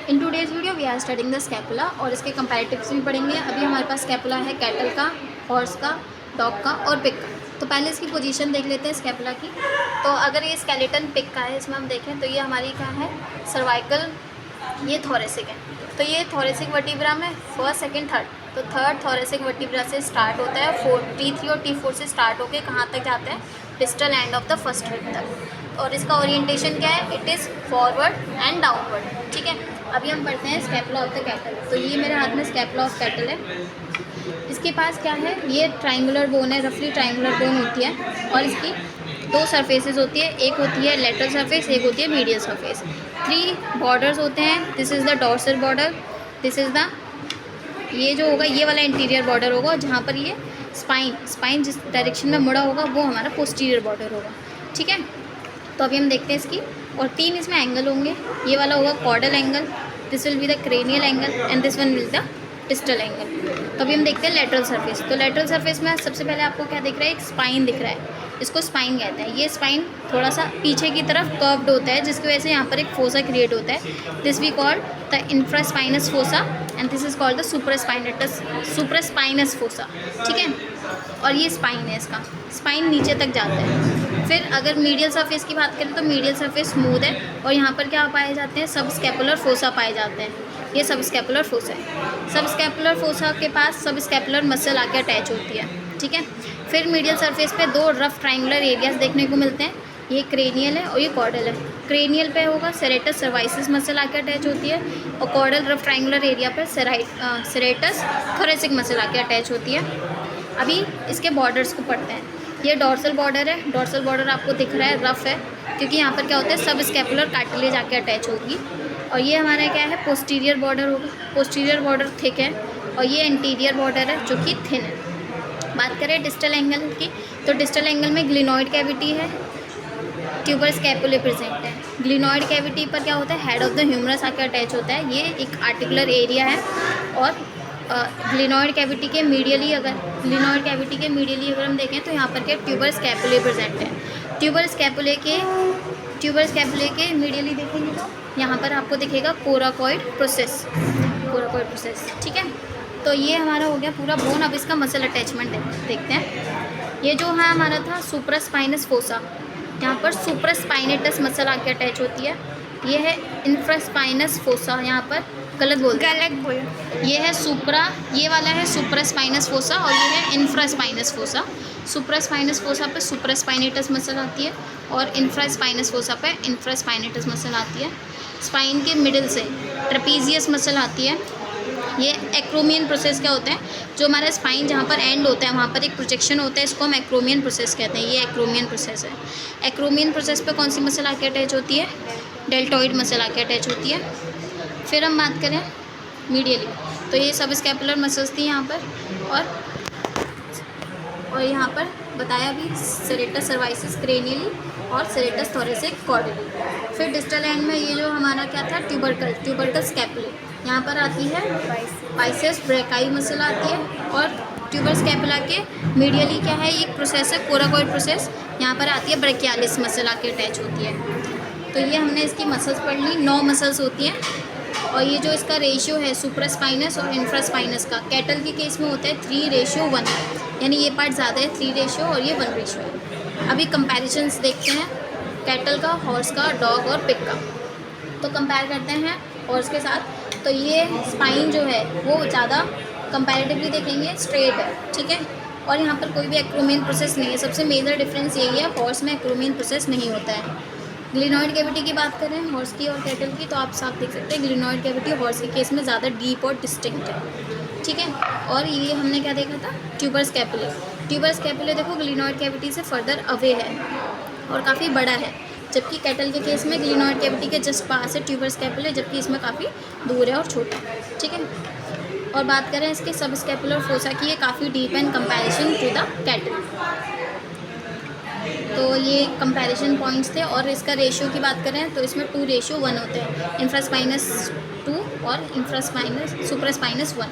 In today's video we are studying the scapula और इसके comparatives भी पढ़ेंगे। अभी हमारे पास स्कैपुला है कैटल का, हॉर्स का, डॉग का और पिग का। तो पहले इसकी पोजीशन देख लेते हैं स्कैपुला की। तो अगर ये स्केलेटन पिग का है, इसमें हम देखें तो ये हमारी क्या है, सर्वाइकल, ये थोरेसिक है। तो ये थोरेसिक वर्टिब्रा में फर्स्ट, सेकंड, थर्ड, तो थर्ड थोरेसिक वर्टिब्रा से स्टार्ट होता है। T3 और T4 से स्टार्ट होकर कहाँ तक जाते हैं, distal end of the first rib तक। और इसका ओरिएंटेशन क्या है, it is forward and downward. ठीक है, अभी हम पढ़ते हैं स्कैपुला ऑफ द कैटल। तो ये मेरे हाथ में स्कैपुला ऑफ कैटल है। इसके पास क्या है, ये ट्रायंगुलर बोन है, रफली ट्रायंगुलर बोन होती है और इसकी दो सरफेसेस होती है, एक होती है लेटरल सरफेस, एक होती है मीडियल सरफेस। 3 बॉर्डर्स होते हैं। This is the dorsal border, this is the, ये जो होगा ये वाला इंटीरियर बॉर्डर होगा, जहाँ पर ये स्पाइन जिस डायरेक्शन में मुड़ा होगा वो हमारा पोस्टीरियर बॉर्डर होगा। ठीक है, तो अभी हम देखते हैं इसकी। और 3 इसमें एंगल होंगे। ये वाला होगा caudal angle, this will be the cranial angle and this one will the distal angle. तो अभी हम देखते हैं लेटरल सरफेस। तो लेटरल सरफेस में सबसे पहले आपको क्या दिख रहा है, एक स्पाइन दिख रहा है, इसको स्पाइन कहते हैं। ये स्पाइन थोड़ा सा पीछे की तरफ कर्व्ड होता है, जिसकी वजह से यहाँ पर एक फोसा क्रिएट होता है। This we call the infraspinous fossa and this is called the supraspinous fossa. ठीक है, और ये स्पाइन है, इसका स्पाइन नीचे तक जाता है। फिर अगर मीडियल सरफेस की बात करें तो मीडियल सरफेस स्मूथ है और यहाँ पर क्या पाए जाते हैं, सब स्कैपुलर फोसा पाए जाते हैं। ये सब स्कैपुलर फोसा है। सब स्कैपुलर फोसा के पास सब स्कैपुलर मसल आके अटैच होती है। ठीक है, फिर मीडियल सरफेस पे 2 रफ ट्रायंगुलर एरियाज देखने को मिलते हैं, ये क्रेनियल है और ये कॉर्डल है। क्रेनियल पे होगा सेरेटस सर्वाइसिस मसल आके अटैच होती है और कॉर्डल रफ ट्रायंगुलर एरिया पर सेरेटस थोरेसिक मसल आके अटैच होती है। अभी इसके बॉर्डर्स को पढ़ते हैं। ये डॉर्सल बॉर्डर है, डॉर्सल बॉर्डर आपको दिख रहा है, रफ है, क्योंकि यहाँ पर क्या होता है, सब स्कैपुलर कार्टिलेज आके अटैच होगी। और ये हमारा क्या है, पोस्टीरियर बॉर्डर होगा, पोस्टीरियर बॉर्डर थिक है और ये एंटीरियर बॉर्डर है जो कि थिन है। बात करें डिस्टल एंगल की, तो डिस्टल एंगल में ग्लिनॉइड कैविटी है, ट्यूबर स्कैपुले प्रेजेंट है। ग्लिनॉइड कैविटी पर क्या होता है, हेड ऑफ द ह्यूमरस आके अटैच होता है, ये एक आर्टिकुलर एरिया है। और ग्लिनॉइड कैविटी के मीडियली अगर हम देखें तो यहाँ पर क्या ट्यूबर स्कैपुले प्रेजेंट है। ट्यूबर स्कैपुले के मीडियली देखेंगे तो यहाँ पर आपको दिखेगा कोराकॉइड प्रोसेस। ठीक है, तो ये हमारा हो गया पूरा बोन। अब इसका मसल अटैचमेंट देखते हैं। ये जो है हमारा था सुपरास्पाइनस फोसा, यहाँ पर सुपरास्पाइनेटस मसल आके अटैच होती है। ये है इंफ्रास्पाइनस फोसा, यहाँ पर गलत बोल, ये है ये वाला है सुपरास्पाइनस फोसा और ये है इंफ्रास्पाइनस फोसा। सुपरास्पाइनस फोसा पे सुपरास्पाइनेटस मसल आती है और इंफ्रास्पाइनस फोसा पे इंफ्रास्पाइनेटस मसल आती है। स्पाइन के मिडिल से ट्रेपीजियस मसल आती है। ये एक्रोमियन प्रोसेस क्या होता है, जो हमारा स्पाइन जहाँ पर एंड होता है वहाँ पर एक प्रोजेक्शन होता है, इसको हम एक्रोमियन प्रोसेस कहते हैं। ये एक्रोमियन प्रोसेस है। एक्रोमियन प्रोसेस पे कौन सी मसल आके अटैच होती है, डेल्टॉइड मसल आके अटैच होती है। फिर हम बात करें मीडियली, तो ये सब स्कैपुलर मसल्स थी यहाँ पर और यहाँ पर बताया भी सेरेटस सर्वाइसिस क्रेनियली और सेरेटस थोरेसिक कॉर्डियली। फिर डिस्टल एंड में ये जो हमारा क्या था, ट्यूबरकल स्कैपुले, यहाँ पर आती है बाइसेप्स ब्रैकाई मसल आती है। और ट्यूबर स्कैपुला के मीडियली क्या है, एक प्रोसेस है कोराकॉइड प्रोसेस, यहाँ पर आती है ब्रैकियालिस मसल आके अटैच होती है। तो ये हमने इसकी मसल्स पढ़ ली, 9 मसल्स होती हैं। और ये जो इसका रेशियो है सुपरास्पाइनस और इंफ्रास्पाइनस का, कैटल के केस में होता है 3:1, यानी ये पार्ट ज़्यादा है 3 रेशियो और ये 1 रेशियो है। अभी कंपैरिजन्स देखते हैं कैटल का, हॉर्स का, डॉग और पिग का। तो कंपेयर करते हैं हॉर्स के साथ। तो ये स्पाइन जो है वो ज़्यादा कंपैरेटिवली देखेंगे स्ट्रेट है। ठीक है, और यहाँ पर कोई भी एक्रोमियन प्रोसेस नहीं है। सबसे मेजर डिफरेंस यही है, हॉर्स में एक्रोमियन प्रोसेस नहीं होता है। ग्लिनॉइड कैविटी की बात करें हॉर्स की और कैटल की, तो आप साफ देख सकते हैं ग्लिनॉइड कैविटी हॉर्स के केस में ज़्यादा डीप और डिस्टिंक्ट है। ठीक है, और ये हमने क्या देखा था, ट्यूबर स्कैपुले देखो ग्लिनॉइड कैविटी से फर्दर अवे है और काफ़ी बड़ा है, जबकि कैटल के केस में ग्लिनॉइड कैविटी के जस्ट पास है ट्यूबर स्कैपुले, जबकि इसमें काफ़ी दूर है और छोटा है। ठीक है, और बात करें इसके सब स्कैपुलर फोसा की, ये काफ़ी डीप है in comparison to the cattle. तो ये कंपैरिजन पॉइंट्स थे। और इसका रेशियो की बात करें तो इसमें 2:1 होते हैं, इंफ्रास्पाइनस 2 और सुपरास्पाइनस 1।